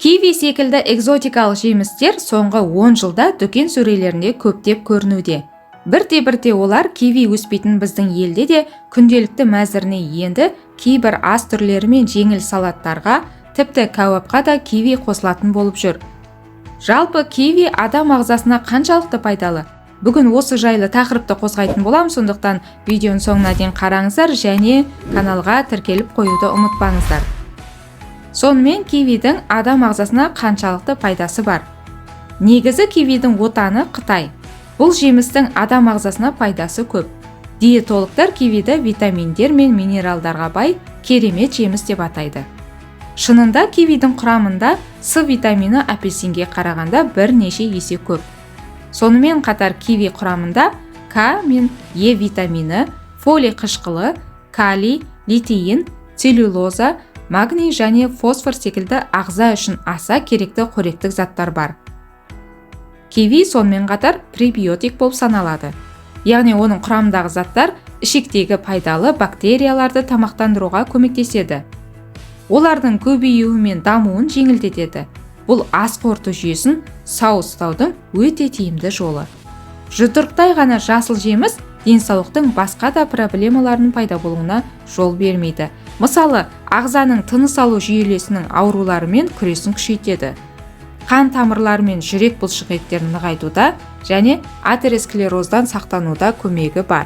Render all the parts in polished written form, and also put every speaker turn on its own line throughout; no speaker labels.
Киви секілді экзотикалық жемістер соңғы 10 жылда дүкен сөрелерінде көптеп көрінуде. Бірте-бірте олар киви өспейтін біздің елде де күнделікті мәзіріне енді, кейбір ас түрлері мен жеңіл салаттарға, тіпті кәуапқа да киви қосылатын болып жүр. Жалпы киви адам ағзасына қаншалықты пайдалы? Бүгін осы жайлы тақырыпты қозғайтын болам, сондықтан видеоның соңына дейін қараңыздар және каналға тіркеліп қоюды ұмытпаңыздар. Сонымен кивидің адам ағзасына қаншалықты пайдасы бар? Негізі кивидің отаны Қытай. Бұл жемістің адам ағзасына пайдасы көп. Диетологтар кивиді витаминдер мен минералдарға бай керемет жеміс деп атайды. Шынында кивидің құрамында С витамині апельсинге қарағанда бірнеше есе көп. Сонымен қатар киви құрамында К мен Е витамині, фолий қышқылы, калий, литеин, целлюлоза, магний және фосфор секілді ағза үшін аса керекті қоректік заттар бар. Киви сонымен қатар пребиотик болып саналады. Яғни оның құрамындағы заттар ішектегі пайдалы бактерияларды тамақтандыруға көмектеседі. Олардың көбеюі мен дамуын жеңілдетеді. Бұл ас қорыту жүйесін сау ұстаудың өте тиімді жолы. Жұдырықтай ғана жасыл жеміс денсаулықтың басқа да проблемаларының пайда болуына жол бермейді. Мысалы, ағзаның тыныс алу жүйелесінің ауруларымен күресін күшейтеді. Қан тамырлары мен жүрек бұлшықеттерін нығайтуда және атеросклероздан сақтануда көмегі бар.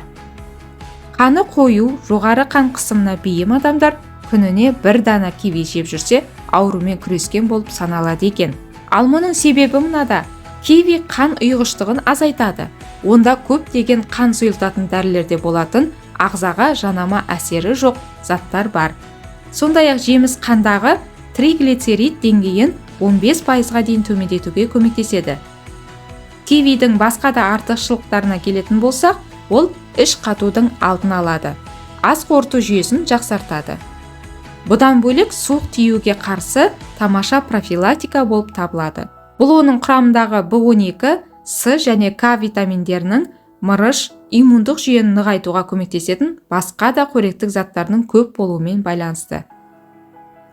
Қаны қою, жоғары қан қысымына бейім адамдар күніне бір дана киви жеп жүрсе, аурумен күрескен болып саналады екен. Ал мұның себебі мынада: киви қан ұйғыштығын азайтады. Онда көптеген қан сұйылтатын дәрілерде болатын ағзаға жанама әсері жоқ заттар бар. Сондай-ақ жеміс қандағы триглицерид деңгейін 15%-ға дейін төмендетуге көмектеседі. Кивидің басқа да артықшылықтарына келетін болсақ, ол іш қатудың алдын алады. Ас қорыту жүйесін жақсартады. Бұдан бөлек суық тиюге қарсы тамаша профилактика болып табылады. Бұл оның құрамындағы B12, С және К витаминдерінің мырыш, иммундық жүйені нығайтуға көмектесетін басқа да қоректік заттарының көп болуымен байланысты.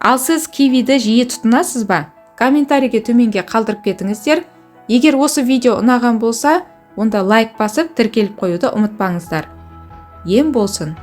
Ал сіз кивиді жиі тұтынасыз ба? Комментарийге төменге қалдырып кетіңіздер. Егер осы видео ұнаған болса, онда лайк басып тіркеліп қоюды ұмытпаңыздар. Ем болсын!